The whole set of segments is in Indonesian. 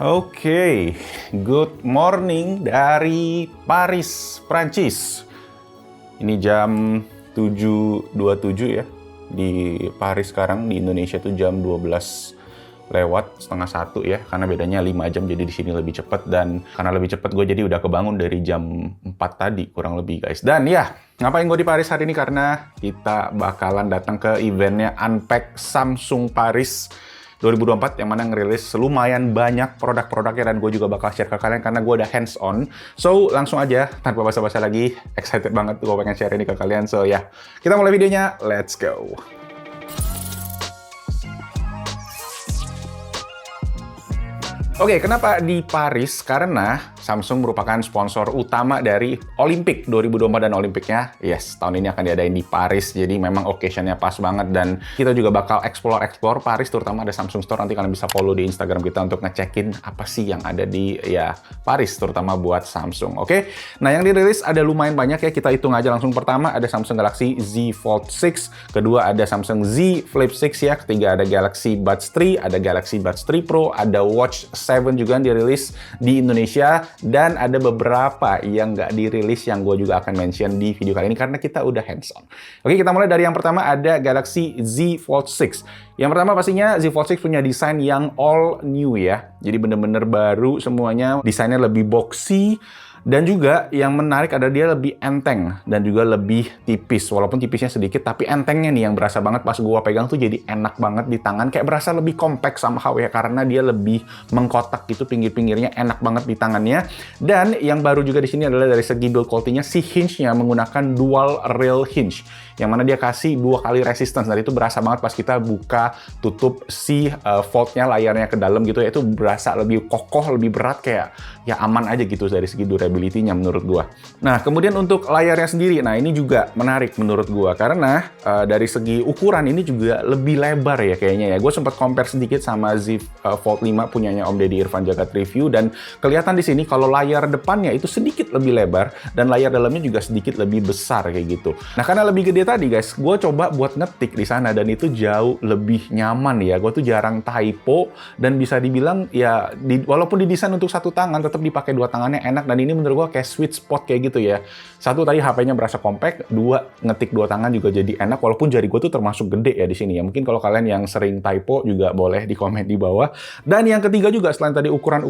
Oke, good morning dari Paris, Prancis. Ini jam 7.27 ya, di Paris sekarang. Di Indonesia tuh jam 12 lewat setengah 1 ya, karena bedanya 5 jam, jadi di sini lebih cepat. Dan karena lebih cepat, gue jadi udah kebangun dari jam 4 tadi, kurang lebih guys. Dan ya, ngapain gue di Paris hari ini? Karena kita bakalan datang ke eventnya Unpack Samsung Paris 2024 yang mana ngerilis lumayan banyak produk-produknya, dan gue juga bakal share ke kalian karena gue udah hands on. So langsung aja tanpa basa-basi lagi, excited banget gue pengen share ini ke kalian. So ya, kita mulai videonya, let's go. Oke, kenapa di Paris? Karena Samsung merupakan sponsor utama dari Olimpik 2024 dan Olimpiknya, yes, tahun ini akan diadain di Paris. Jadi memang occasion-nya pas banget, dan kita juga bakal explore Paris, terutama ada Samsung Store. Nanti kalian bisa follow di Instagram kita untuk ngecekin apa sih yang ada di ya Paris, terutama buat Samsung. Oke, nah yang dirilis ada lumayan banyak ya, kita hitung aja langsung. Pertama ada Samsung Galaxy Z Fold 6, kedua ada Samsung Z Flip 6 ya, ketiga ada Galaxy Buds 3, ada Galaxy Buds 3 Pro, ada Watch 7 juga yang dirilis di Indonesia, dan ada beberapa yang nggak dirilis yang gue juga akan mention di video kali ini karena kita udah hands on. Oke, kita mulai dari yang pertama, ada Galaxy Z Fold 6. Yang pertama pastinya Z Fold 6 punya desain yang all new ya, jadi bener-bener baru semuanya, desainnya lebih boxy. Dan juga yang menarik ada dia lebih enteng dan juga lebih tipis. Walaupun tipisnya sedikit, tapi entengnya nih yang berasa banget pas gua pegang tuh jadi enak banget di tangan. Kayak berasa lebih compact somehow ya, karena dia lebih mengkotak gitu, pinggir-pinggirnya enak banget di tangannya. Dan yang baru juga di sini adalah dari segi build quality-nya, si hinge-nya menggunakan dual rail hinge, yang mana dia kasih 2 kali resistance. Dan itu berasa banget pas kita buka tutup si fold-nya, layarnya ke dalam gitu ya. Itu berasa lebih kokoh, lebih berat, kayak ya aman aja gitu dari segi durability-nya menurut gua. Nah, kemudian untuk layarnya sendiri, nah ini juga menarik menurut gua karena dari segi ukuran ini juga lebih lebar ya kayaknya ya. Gue sempat compare sedikit sama Z Fold 5 punyanya Om Deddy Irfan Jagat Review, dan kelihatan di sini kalau layar depannya itu sedikit lebih lebar dan layar dalamnya juga sedikit lebih besar kayak gitu. Nah, karena lebih gede tadi guys, gue coba buat ngetik di sana dan itu jauh lebih nyaman ya. Gue tuh jarang typo, dan bisa dibilang ya walaupun didesain untuk satu tangan, tetap dipakai 2 tangannya enak. Dan ini menurut gue kayak sweet spot kayak gitu ya. Satu, tadi HP-nya berasa compact, 2, ngetik 2 tangan juga jadi enak, walaupun jari gue tuh termasuk gede ya di sini ya. Mungkin kalau kalian yang sering typo juga boleh di komen di bawah. Dan yang ketiga juga, selain tadi ukuran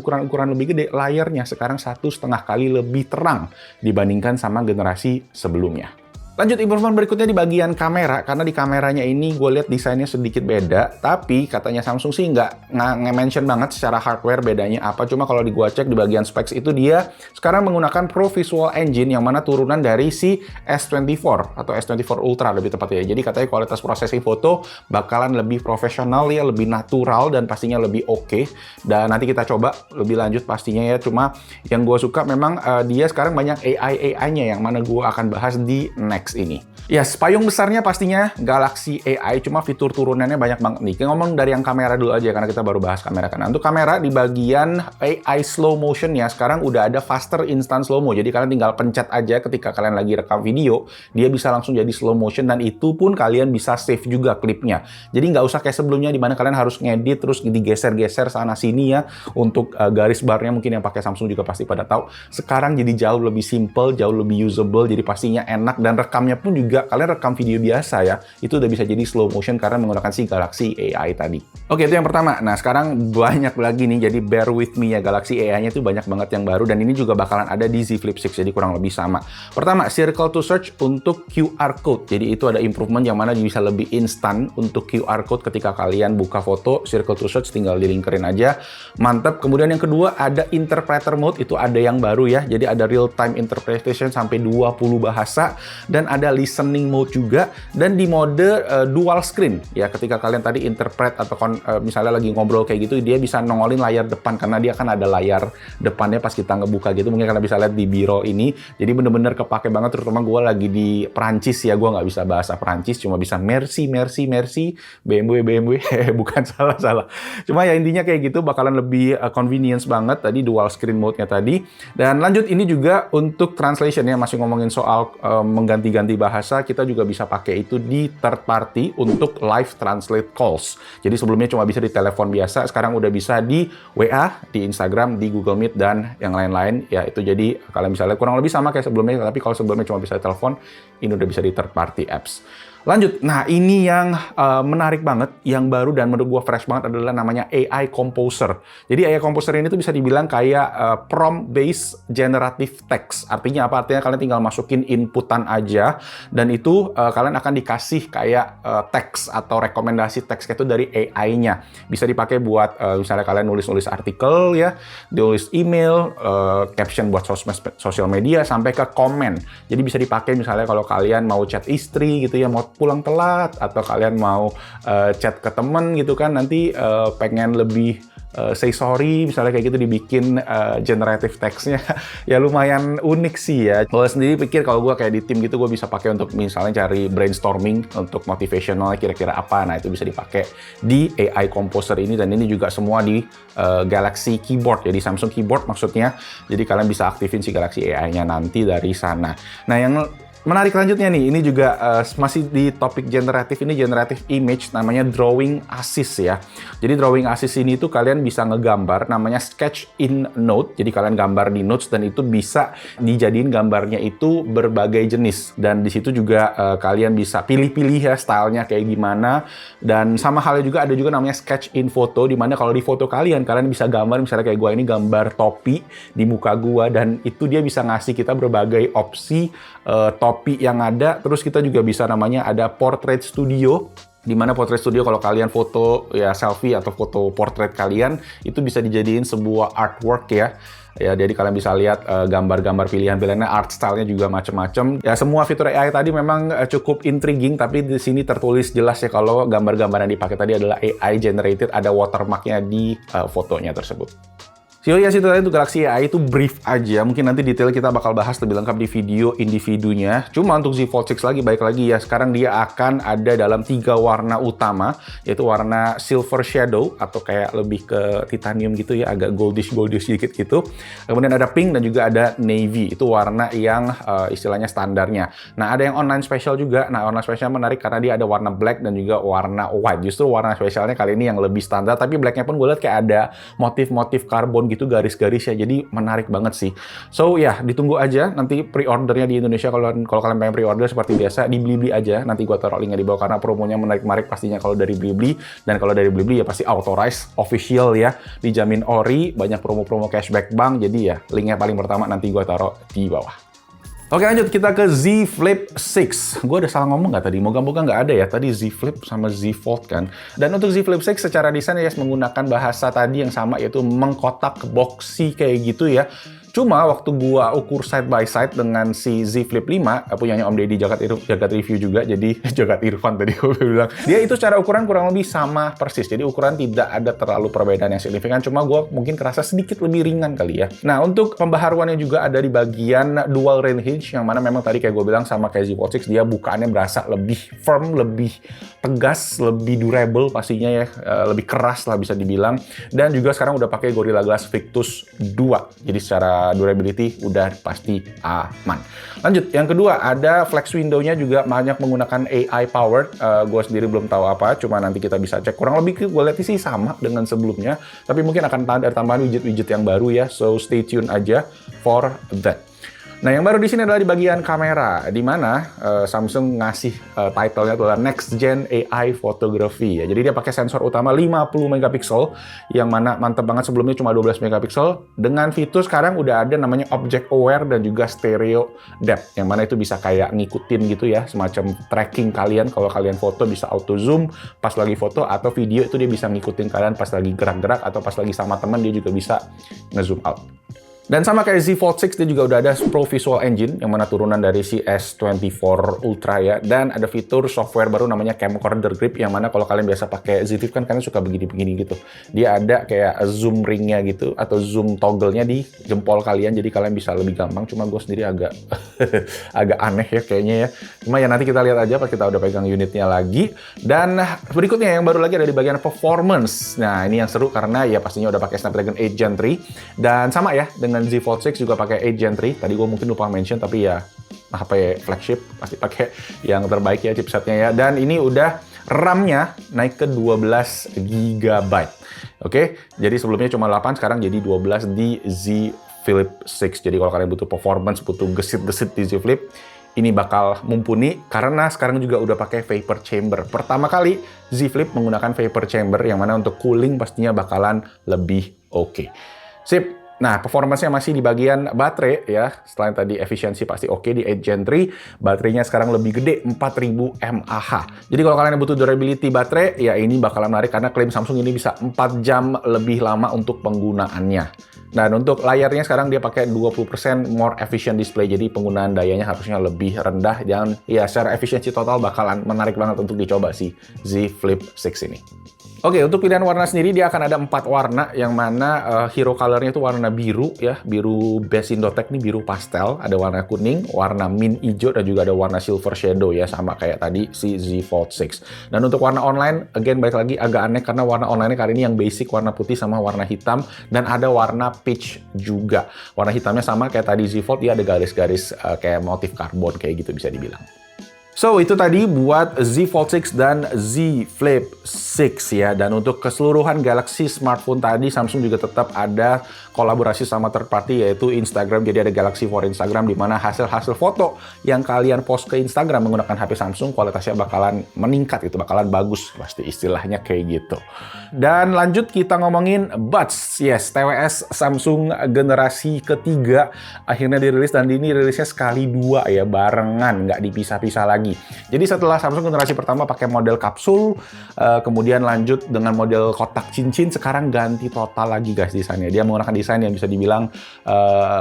lebih gede, layarnya sekarang 1,5 kali lebih terang dibandingkan sama generasi sebelumnya. Lanjut, improvement berikutnya di bagian kamera, karena di kameranya ini gue lihat desainnya sedikit beda, tapi katanya Samsung sih nggak nge-mention banget secara hardware bedanya apa. Cuma kalau di gua cek di bagian specs itu, dia sekarang menggunakan Pro Visual Engine yang mana turunan dari si S24 atau S24 Ultra lebih tepatnya. Jadi katanya kualitas processing foto bakalan lebih profesional ya, lebih natural, dan pastinya lebih oke. Dan nanti kita coba lebih lanjut pastinya ya. Cuma yang gue suka memang dia sekarang banyak AI-nya yang mana gue akan bahas di next ini. Ya, payung besarnya pastinya Galaxy AI, cuma fitur turunannya banyak banget nih. Ngomong dari yang kamera dulu aja, karena kita baru bahas kamera kan. Untuk kamera, di bagian AI slow motion-nya sekarang udah ada faster instant slow mo. Jadi kalian tinggal pencet aja ketika kalian lagi rekam video, dia bisa langsung jadi slow motion, dan itu pun kalian bisa save juga klipnya. Jadi nggak usah kayak sebelumnya di mana kalian harus ngedit terus digeser-geser sana sini ya. Untuk garis barnya mungkin yang pakai Samsung juga pasti pada tahu. Sekarang jadi jauh lebih simple, jauh lebih usable, jadi pastinya enak. Dan rekamnya pun juga, kalian rekam video biasa ya, itu udah bisa jadi slow motion karena menggunakan si Galaxy AI tadi. Oke, itu yang pertama. Nah, sekarang banyak lagi nih, jadi bear with me ya, Galaxy AI-nya tuh banyak banget yang baru, dan ini juga bakalan ada di Z Flip 6, jadi kurang lebih sama. Pertama, circle to search untuk QR code. Jadi itu ada improvement yang mana bisa lebih instan untuk QR code ketika kalian buka foto, circle to search tinggal dilingkerin aja. Mantap. Kemudian yang kedua, ada interpreter mode, itu ada yang baru ya. Jadi ada real time interpretation sampai 20 bahasa, dan ada listening mode juga, dan di mode dual screen ya, ketika kalian tadi interpret atau misalnya lagi ngobrol kayak gitu, dia bisa nongolin layar depan karena dia kan ada layar depannya pas kita ngebuka gitu. Mungkin kalian bisa lihat di biro ini, jadi bener-bener kepake banget, terutama gue lagi di Perancis ya. Gue nggak bisa bahasa Perancis, cuma bisa merci, BMW bukan, salah. Cuma ya intinya kayak gitu, bakalan lebih convenience banget tadi dual screen mode-nya tadi. Dan lanjut, ini juga untuk translation ya, masih ngomongin soal mengganti diganti bahasa, kita juga bisa pakai itu di third party untuk live translate calls. Jadi sebelumnya cuma bisa di telepon biasa, sekarang udah bisa di WA, di Instagram, di Google Meet, dan yang lain-lain. Ya itu jadi kalian bisa lihat kurang lebih sama kayak sebelumnya, tapi kalau sebelumnya cuma bisa di telepon, ini udah bisa di third party apps. Lanjut, nah ini yang menarik banget, yang baru dan menurut gue fresh banget adalah namanya AI Composer. Jadi AI Composer ini tuh bisa dibilang kayak prompt-based generative text. Artinya apa? Artinya kalian tinggal masukin inputan aja, dan itu kalian akan dikasih kayak teks atau rekomendasi teks itu dari AI-nya. Bisa dipakai buat misalnya kalian nulis-nulis artikel ya, nulis email, caption buat sosial media, sampai ke komen. Jadi bisa dipakai misalnya kalau kalian mau chat istri gitu ya, mau pulang telat, atau kalian mau chat ke temen gitu kan, nanti pengen lebih say sorry, misalnya kayak gitu, dibikin generative text-nya. Ya lumayan unik sih ya. Kalau sendiri pikir kalau gue kayak di tim gitu, gue bisa pakai untuk misalnya cari brainstorming untuk motivational kira-kira apa. Nah itu bisa dipakai di AI Composer ini, dan ini juga semua di Galaxy Keyboard, jadi Samsung Keyboard maksudnya. Jadi kalian bisa aktifin si Galaxy AI-nya nanti dari sana. Nah yang menarik lanjutnya nih, ini juga masih di topik generatif, ini generative image, namanya Drawing Assist ya. Jadi Drawing Assist ini tuh kalian bisa ngegambar, namanya Sketch in Note. Jadi kalian gambar di notes, dan itu bisa dijadiin gambarnya itu berbagai jenis. Dan di situ juga kalian bisa pilih-pilih ya stylenya kayak gimana. Dan sama halnya juga ada juga namanya Sketch in Photo, dimana kalau di foto kalian bisa gambar, misalnya kayak gua ini gambar topi di muka gua, dan itu dia bisa ngasih kita berbagai opsi topi yang ada. Terus kita juga bisa namanya ada Portrait Studio, di mana Portrait Studio kalau kalian foto ya selfie atau foto portrait kalian itu bisa dijadiin sebuah artwork ya. Ya, jadi kalian bisa lihat gambar-gambar pilihan-pilihannya, art style-nya juga macam-macam. Ya, semua fitur AI tadi memang cukup intriguing, tapi di sini tertulis jelas ya kalau gambar-gambar yang dipakai tadi adalah AI generated, ada watermark-nya di fotonya tersebut. So ya, itu tadi untuk Galaxy AI itu brief aja. Mungkin nanti detail kita bakal bahas lebih lengkap di video individunya. Cuma untuk Z Fold 6 baik lagi ya, sekarang dia akan ada dalam 3 warna utama, yaitu warna silver shadow atau kayak lebih ke titanium gitu ya, agak goldish sedikit gitu. Kemudian ada pink dan juga ada navy. Itu warna yang istilahnya standarnya. Nah, ada yang online special juga. Nah, online special menarik karena dia ada warna black dan juga warna white. Justru warna spesialnya kali ini yang lebih standar, tapi blacknya pun gue lihat kayak ada motif-motif karbon gitu, garis-garis ya, jadi menarik banget sih. So ya, ditunggu aja nanti pre-ordernya di Indonesia. Kalau kalian pengen pre-order seperti biasa di Blibli aja, nanti gua taruh linknya di bawah karena promonya menarik-menarik pastinya kalau dari Blibli. Dan kalau dari Blibli ya pasti authorized, official ya, dijamin ori, banyak promo-promo cashback bank. Jadi ya linknya paling pertama nanti gua taruh di bawah. Oke, lanjut kita ke Z Flip 6. Gue udah salah ngomong nggak tadi? Moga-moga nggak ada ya. Tadi Z Flip sama Z Fold kan. Dan untuk Z Flip 6 secara desain ya menggunakan bahasa tadi yang sama, yaitu mengkotak boxy kayak gitu ya. Cuma waktu gua ukur side by side dengan si Z Flip 5, punyanya Om Deddy Jagat Review juga, jadi Jagat Irfan tadi gue bilang. Dia itu secara ukuran kurang lebih sama persis. Jadi ukuran tidak ada terlalu perbedaan yang signifikan, cuma gua mungkin kerasa sedikit lebih ringan kali ya. Nah, untuk pembaharuannya juga ada di bagian dual rail hinge, yang mana memang tadi kayak gue bilang sama kayak Z Fold 6, dia bukaannya berasa lebih firm, lebih tegas, lebih durable pastinya ya, lebih keras lah bisa dibilang. Dan juga sekarang udah pakai Gorilla Glass Victus 2. Jadi secara durability udah pasti aman. Lanjut, yang kedua ada flex window-nya juga banyak menggunakan AI powered. Gue sendiri belum tahu apa, cuma nanti kita bisa cek. Kurang lebih gue lihat sih sama dengan sebelumnya, tapi mungkin akan ada tambahan widget-widget yang baru ya. So stay tune aja for that. Nah, yang baru di sini adalah di bagian kamera, di mana Samsung ngasih title-nya adalah Next Gen AI Photography ya. Jadi dia pakai sensor utama 50 megapiksel, yang mana mantep banget, sebelumnya cuma 12 megapiksel. Dengan fitur sekarang udah ada namanya Object Aware dan juga Stereo Depth, yang mana itu bisa kayak ngikutin gitu ya, semacam tracking kalian. Kalau kalian foto bisa auto zoom pas lagi foto, atau video itu dia bisa ngikutin kalian pas lagi gerak-gerak, atau pas lagi sama teman dia juga bisa nge-zoom out. Dan sama kayak Z Fold 6, dia juga udah ada Pro Visual Engine, yang mana turunan dari si S24 Ultra ya. Dan ada fitur software baru namanya Camcorder Grip, yang mana kalau kalian biasa pakai Z Flip kan kalian suka begini-begini gitu. Dia ada kayak zoom ringnya gitu, atau zoom toggle-nya di jempol kalian, jadi kalian bisa lebih gampang. Cuma gue sendiri agak agak aneh ya kayaknya ya. Cuma ya nanti kita lihat aja pas kita udah pegang unitnya lagi. Dan berikutnya yang baru lagi ada di bagian performance. Nah, ini yang seru karena ya pastinya udah pakai Snapdragon 8 Gen 3. Dan sama ya, dengan Z Fold 6 juga pakai 8 Gen 3. Tadi gue mungkin lupa mention, tapi ya HP flagship pasti pakai yang terbaik ya chipsetnya ya. Dan ini udah RAM-nya naik ke 12 GB. Oke, jadi sebelumnya cuma 8, sekarang jadi 12 di Z Flip 6. Jadi kalau kalian butuh performance, butuh gesit-gesit di Z Flip, ini bakal mumpuni karena sekarang juga udah pakai vapor chamber. Pertama kali Z Flip menggunakan vapor chamber yang mana untuk cooling pastinya bakalan lebih oke. Sip. Nah, performance-nya masih di bagian baterai ya. Selain tadi efisiensi pasti oke di 8 Gen 3, baterainya sekarang lebih gede 4000 mAh. Jadi kalau kalian butuh durability baterai, ya ini bakalan menarik karena klaim Samsung ini bisa 4 jam lebih lama untuk penggunaannya. Dan untuk layarnya sekarang dia pakai 20% more efficient display, jadi penggunaan dayanya harusnya lebih rendah dan ya secara efisiensi total bakalan menarik banget untuk dicoba si Z Flip 6 ini. Oke, untuk pilihan warna sendiri dia akan ada 4 warna, yang mana hero color-nya itu warna biru ya, biru base Indotech nih, biru pastel, ada warna kuning, warna mint hijau, dan juga ada warna silver shadow ya, sama kayak tadi si Z Fold 6. Dan untuk warna online, again balik lagi agak aneh karena warna online kali ini yang basic warna putih sama warna hitam, dan ada warna peach juga. Warna hitamnya sama kayak tadi Z Fold, dia ada garis-garis kayak motif karbon kayak gitu bisa dibilang. So, itu tadi buat Z Fold 6 dan Z Flip 6 ya. Dan untuk keseluruhan Galaxy smartphone tadi, Samsung juga tetap ada kolaborasi sama third party yaitu Instagram. Jadi ada Galaxy for Instagram di mana hasil-hasil foto yang kalian post ke Instagram menggunakan HP Samsung kualitasnya bakalan meningkat, itu bakalan bagus pasti istilahnya kayak gitu. Dan lanjut kita ngomongin Buds. Yes, TWS Samsung generasi ketiga akhirnya dirilis, dan ini rilisnya sekali dua ya, barengan, nggak dipisah-pisah lagi. Jadi setelah Samsung generasi pertama pakai model kapsul, kemudian lanjut dengan model kotak cincin, sekarang ganti total lagi guys desainnya. Dia menggunakan desain yang bisa dibilang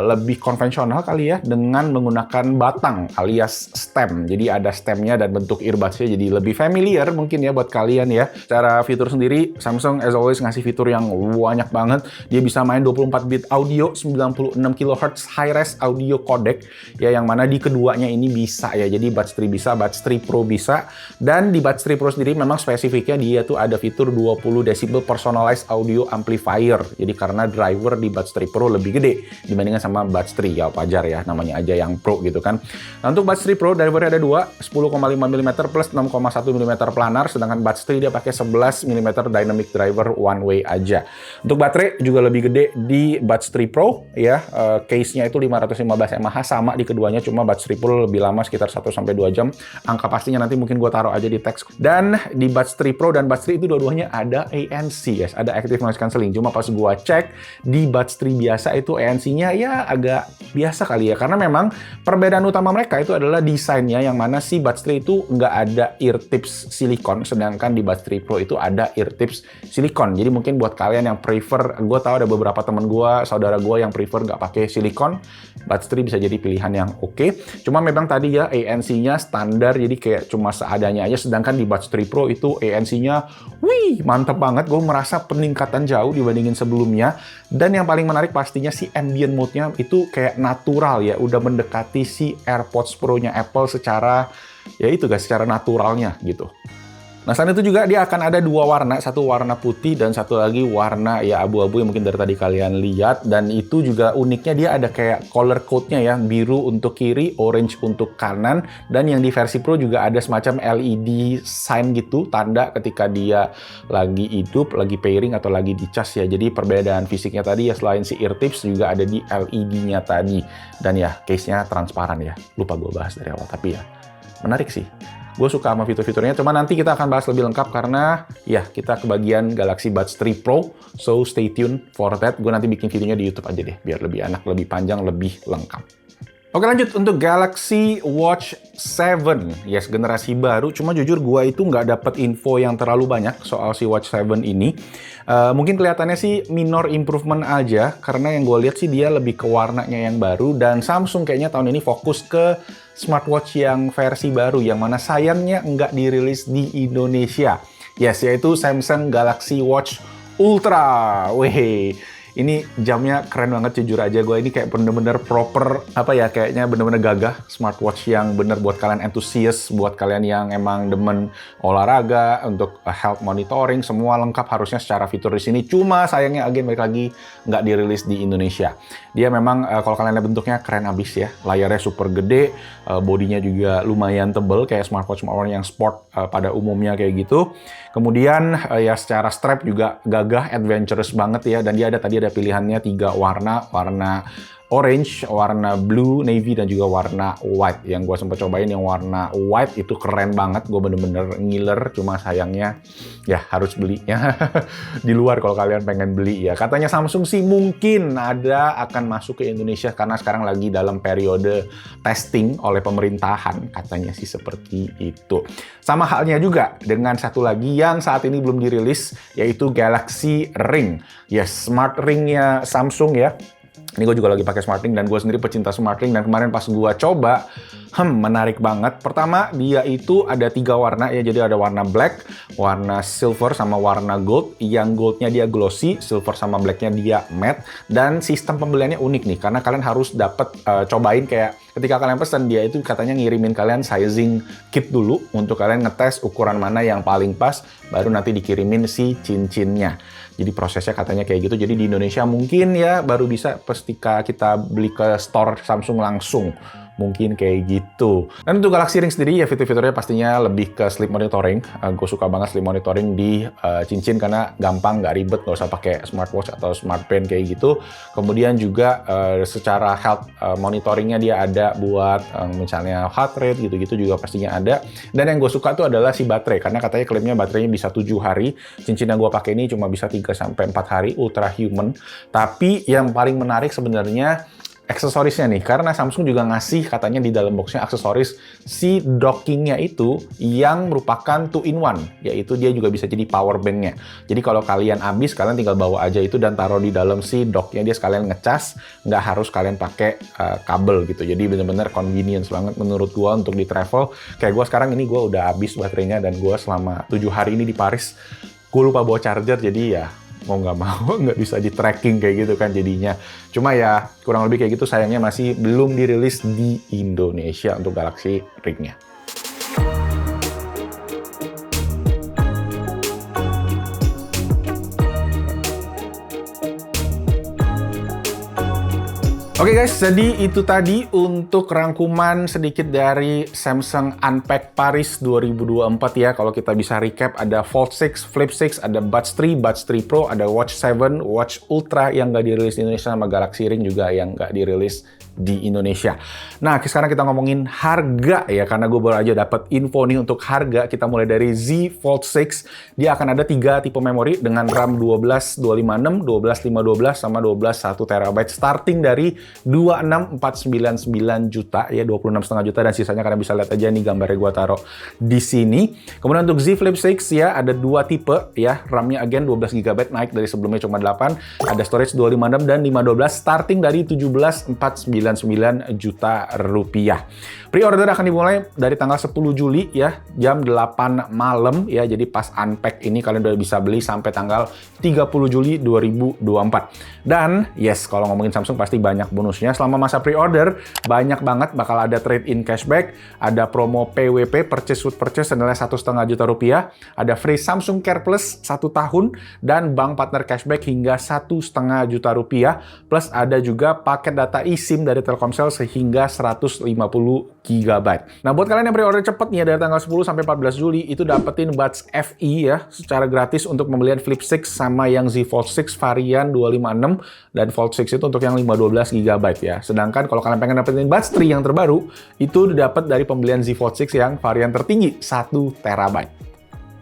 lebih konvensional kali ya, dengan menggunakan batang alias stem. Jadi ada stemnya dan bentuk earbuds-nya jadi lebih familiar mungkin ya buat kalian ya. Secara fitur sendiri, Samsung as always ngasih fitur yang banyak banget. Dia bisa main 24 bit audio, 96 kHz high-res audio codec ya, yang mana di keduanya ini bisa ya. Jadi Buds 3 bisa, Buds 3 Pro bisa, dan di Buds 3 Pro sendiri memang spesifiknya dia tuh ada fitur 20 decibel personalized audio amplifier. Jadi karena driver di Buds 3 Pro lebih gede dibandingkan sama Buds 3, ya wajar ya, namanya aja yang Pro gitu kan. Nah, untuk Buds 3 Pro drivernya ada dua, 10,5 mm plus 6,1 mm planar, sedangkan Buds 3 dia pakai 11 mm dynamic driver one way aja. Untuk baterai juga lebih gede di Buds 3 Pro ya, case-nya itu 515 mAh sama di keduanya, cuma Buds 3 Pro lebih lama sekitar 1-2 jam. Angka pastinya nanti mungkin gue taruh aja di teks. Dan di Buds 3 Pro dan Buds 3 itu dua-duanya ada ANC guys, ada Active Noise Cancelling. Cuma pas gue cek di Buds 3 biasa itu ANC-nya ya agak biasa kali ya, karena memang perbedaan utama mereka itu adalah desainnya, yang mana si Buds 3 itu nggak ada ear tips silikon, sedangkan di Buds 3 Pro itu ada ear tips silikon. Jadi mungkin buat kalian yang prefer, gue tahu ada beberapa temen gue, saudara gue yang prefer nggak pakai silikon, Buds 3 bisa jadi pilihan yang oke. Cuma memang tadi ya ANC-nya standar, jadi kayak cuma seadanya aja, sedangkan di Buds 3 Pro itu ANC-nya wih mantap banget. Gue merasa peningkatan jauh dibandingin sebelumnya. Dan yang paling menarik pastinya si ambient mode-nya itu kayak natural ya, udah mendekati si AirPods Pro-nya Apple secara ya itu guys, secara naturalnya gitu. Nah, selain itu juga dia akan ada dua warna, satu warna putih dan satu lagi warna ya abu-abu yang mungkin dari tadi kalian lihat. Dan itu juga uniknya dia ada kayak color code-nya ya, biru untuk kiri, orange untuk kanan. Dan yang di versi Pro juga ada semacam LED sign gitu, tanda ketika dia lagi hidup, lagi pairing atau lagi dicas ya. Jadi perbedaan fisiknya tadi ya, selain si ear tips juga ada di LED-nya tadi. Dan ya case-nya transparan ya, lupa gue bahas dari awal, tapi ya menarik sih. Gue suka sama fitur-fiturnya, cuma nanti kita akan bahas lebih lengkap karena ya kita ke bagian Galaxy Buds 3 Pro, so stay tuned for that. Gue nanti bikin videonya di YouTube aja deh, biar lebih enak, lebih panjang, lebih lengkap. Oke, lanjut untuk Galaxy Watch 7, yes, generasi baru. Cuma jujur gue itu nggak dapet info yang terlalu banyak soal si Watch 7 ini. Mungkin kelihatannya sih minor improvement aja, karena yang gue lihat sih dia lebih ke warnanya yang baru, dan Samsung kayaknya tahun ini fokus ke smartwatch yang versi baru, yang mana sayangnya nggak dirilis di Indonesia. Yes, yaitu Samsung Galaxy Watch Ultra. Wih, Ini jamnya keren banget, jujur aja gue ini kayak bener-bener proper, apa ya, kayaknya bener-bener gagah. Smartwatch yang bener buat kalian entusias, buat kalian yang emang demen olahraga, untuk health monitoring, semua lengkap harusnya secara fitur di sini. Cuma sayangnya balik lagi nggak dirilis di Indonesia. Dia memang kalau kalian lihat bentuknya keren abis ya. Layarnya super gede, bodinya juga lumayan tebel kayak smartwatch yang sport pada umumnya kayak gitu. Kemudian ya secara strap juga gagah, adventurous banget ya. Dan dia tadi ada pilihannya 3 warna orange, warna blue, navy, dan juga warna white. Yang gue sempat cobain yang warna white itu keren banget, gue bener-bener ngiler, cuma sayangnya ya harus belinya di luar kalau kalian pengen beli ya. Katanya Samsung sih mungkin akan masuk ke Indonesia karena sekarang lagi dalam periode testing oleh pemerintahan, katanya sih seperti itu. Sama halnya juga dengan satu lagi yang saat ini belum dirilis, yaitu Galaxy Ring. Yes, smart ringnya Samsung ya. Ini gue juga lagi pakai Smart Ring dan gue sendiri pecinta Smart Ring, dan kemarin pas gue coba, menarik banget. Pertama, dia itu ada 3 warna ya, jadi ada warna black, warna silver, sama warna gold. Yang goldnya dia glossy, silver sama blacknya dia matte, dan sistem pembeliannya unik nih, karena kalian harus dapat cobain kayak ketika kalian pesan, dia itu katanya ngirimin kalian sizing kit dulu untuk kalian ngetes ukuran mana yang paling pas, baru nanti dikirimin si cincinnya. Jadi prosesnya katanya kayak gitu. Jadi di Indonesia mungkin ya baru bisa ketika kita beli ke store Samsung langsung. Mungkin kayak gitu. Dan untuk Galaxy Ring sendiri ya fitur-fiturnya pastinya lebih ke sleep monitoring. Gue suka banget sleep monitoring di cincin karena gampang, nggak ribet, nggak usah pakai smartwatch atau smartband kayak gitu. Kemudian juga secara health monitoringnya dia ada buat misalnya heart rate gitu-gitu juga pastinya ada. Dan yang gue suka tuh adalah si baterai, karena katanya klaimnya baterainya bisa 7 hari. Cincin yang gue pakai ini cuma bisa 3-4 hari, ultra human. Tapi yang paling menarik sebenarnya aksesorisnya nih, karena Samsung juga ngasih katanya di dalam boxnya aksesoris si dockingnya itu yang merupakan 2-in-1, yaitu dia juga bisa jadi power banknya. Jadi kalau kalian habis, kalian tinggal bawa aja itu dan taruh di dalam si docknya, dia sekalian ngecas, nggak harus kalian pakai kabel gitu. Jadi bener-bener convenience banget menurut gua untuk di travel. Kayak gua sekarang ini gua udah habis baterainya, dan gua selama 7 hari ini di Paris, gua lupa bawa charger, jadi ya mau nggak mau nggak bisa di tracking kayak gitu kan jadinya. Cuma ya kurang lebih kayak gitu, sayangnya masih belum dirilis di Indonesia untuk Galaxy Ring-nya. Oke guys, jadi itu tadi untuk rangkuman sedikit dari Samsung Unpacked Paris 2024 ya. Kalau kita bisa recap, ada Fold 6, Flip 6, ada Buds 3, Buds 3 Pro, ada Watch 7, Watch Ultra yang nggak dirilis di Indonesia, sama Galaxy Ring juga yang nggak dirilis di Indonesia. Nah, sekarang kita ngomongin harga ya, karena gue baru aja dapat info nih untuk harga. Kita mulai dari Z Fold 6. Dia akan ada 3 tipe memori dengan RAM 12256, 12512, sama 12 1 TB, starting dari 26499 juta ya, 26,5 juta, dan sisanya kalian bisa lihat aja nih gambarnya gue taruh di sini. Kemudian untuk Z Flip 6 ya, ada 2 tipe ya, RAM-nya again 12 GB, naik dari sebelumnya cuma 8, ada storage 256 dan 512, starting dari 17,499 juta rupiah. Pre-order akan dimulai dari tanggal 10 Juli ya, jam 8 malam ya. Jadi pas unpack ini kalian udah bisa beli sampai tanggal 30 Juli 2024. Dan yes, kalau ngomongin Samsung pasti banyak bonusnya. Selama masa pre-order, banyak banget bakal ada trade-in cashback, ada promo PWP, purchase with purchase senilai 1,5 juta rupiah, ada free Samsung Care Plus 1 tahun, dan bank partner cashback hingga 1,5 juta rupiah, plus ada juga paket data eSIM dari Telkomsel sehingga 150 GB. Nah, buat kalian yang pre-order cepet nih ya, dari tanggal 10 sampai 14 Juli, itu dapetin Buds FE ya, secara gratis untuk pembelian Flip 6 sama yang Z Fold 6 varian 256, dan Fold 6 itu untuk yang 512 GB ya. Sedangkan kalau kalian pengen dapetin Buds 3 yang terbaru, itu dapat dari pembelian Z Fold 6 yang varian tertinggi 1 TB.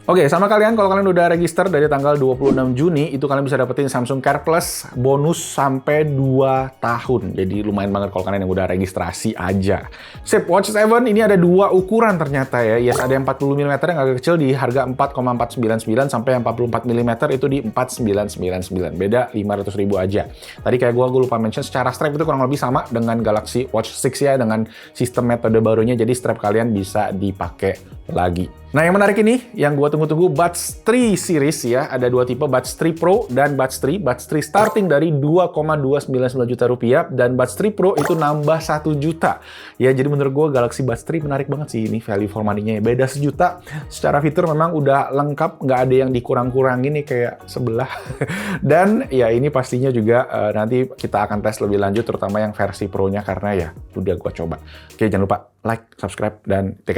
Oke, sama kalian, kalau kalian udah register dari tanggal 26 Juni, itu kalian bisa dapetin Samsung Care Plus bonus sampai 2 tahun. Jadi lumayan banget kalau kalian yang udah registrasi aja. Sip, Watch 7 ini ada 2 ukuran ternyata ya. Yes, ada yang 40 mm yang agak kecil di harga 4,499, sampai yang 44 mm itu di 4,999. Beda 500.000 aja. Tadi kayak gue lupa mention, secara strap itu kurang lebih sama dengan Galaxy Watch 6 ya, dengan sistem metode barunya, jadi strap kalian bisa dipakai lagi. Nah, yang menarik ini, yang gue tunggu-tunggu Buds 3 series ya. Ada dua tipe, Buds 3 Pro dan Buds 3. Buds 3 starting dari 2,299 juta rupiah dan Buds 3 Pro itu nambah 1 juta. Ya, jadi menurut gue Galaxy Buds 3 menarik banget sih ini value for money-nya. Beda sejuta. Secara fitur memang udah lengkap, nggak ada yang dikurang-kurangin nih kayak sebelah. Dan ya ini pastinya juga nanti kita akan tes lebih lanjut, terutama yang versi Pro-nya karena ya udah gue coba. Oke, jangan lupa like, subscribe, dan tek.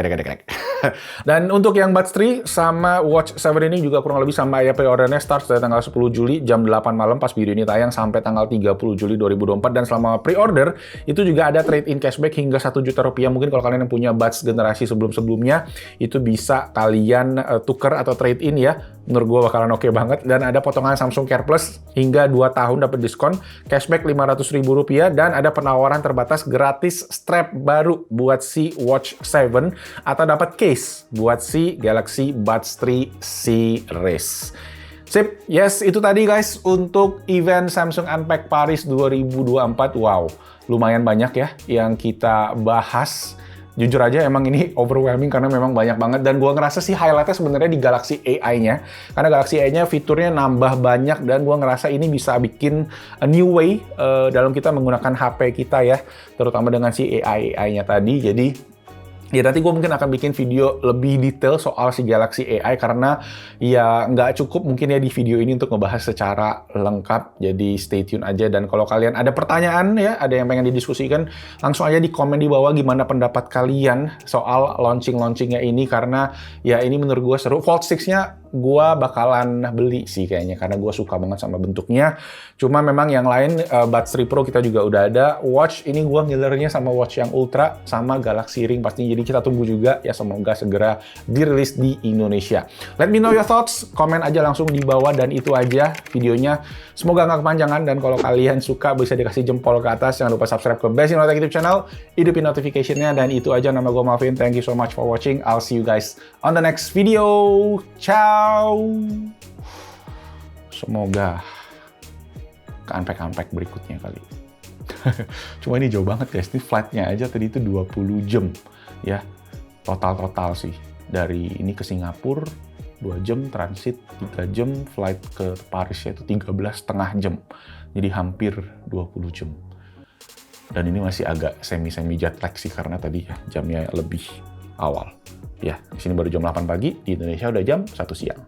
Dan untuk yang Buds 3 sama Watch 7 ini juga kurang lebih sama ya, pre-ordernya start dari tanggal 10 Juli jam 8 malam pas video ini tayang sampai tanggal 30 Juli 2024. Dan selama pre-order itu juga ada trade-in cashback hingga 1 juta rupiah. Mungkin kalau kalian yang punya Buds generasi sebelum-sebelumnya itu bisa kalian tuker atau trade-in ya. Menurut gue bakalan oke banget. Dan ada potongan Samsung Care Plus hingga 2 tahun dapat diskon, cashback Rp500.000, dan ada penawaran terbatas gratis strap baru buat si Watch 7 atau dapat case buat si Galaxy Buds 3 series. Sip, yes, itu tadi guys untuk event Samsung Unpacked Paris 2024. Wow, lumayan banyak ya yang kita bahas. Jujur aja emang ini overwhelming karena memang banyak banget, dan gua ngerasa sih highlightnya sebenarnya di Galaxy AI-nya, karena Galaxy AI-nya fiturnya nambah banyak dan gua ngerasa ini bisa bikin a new way dalam kita menggunakan HP kita ya, terutama dengan si AI-nya tadi. Jadi ya nanti gue mungkin akan bikin video lebih detail soal si Galaxy AI karena ya nggak cukup mungkin ya di video ini untuk ngebahas secara lengkap. Jadi stay tune aja, dan kalau kalian ada pertanyaan ya, ada yang pengen didiskusikan, langsung aja di komen di bawah gimana pendapat kalian soal launchingnya ini, karena ya ini menurut gue seru. Fold 6-nya gue bakalan beli sih kayaknya karena gue suka banget sama bentuknya. Cuma memang yang lain Buds 3 Pro kita juga udah ada. Watch ini gue ngilernya sama watch yang Ultra sama Galaxy Ring pastinya. Jadi kita tunggu juga ya, semoga segera dirilis di Indonesia. Let me know your thoughts, komen aja langsung di bawah, dan itu aja videonya. Semoga nggak kepanjangan, dan kalau kalian suka bisa dikasih jempol ke atas. Jangan lupa subscribe ke Best in Tech YouTube channel, hidupin notification-nya, dan itu aja. Nama gue Malvin, thank you so much for watching. I'll see you guys on the next video. Ciao! Semoga ke unpack berikutnya kali. Cuma ini jauh banget guys, ini flightnya aja tadi itu 20 jam. Ya, total sih. Dari ini ke Singapura 2 jam, transit 3 jam, flight ke Paris itu 13,5 jam. Jadi hampir 20 jam. Dan ini masih agak semi jet lag sih karena tadi ya, jamnya lebih awal. Ya, di sini baru jam 8 pagi, di Indonesia udah jam 1 siang.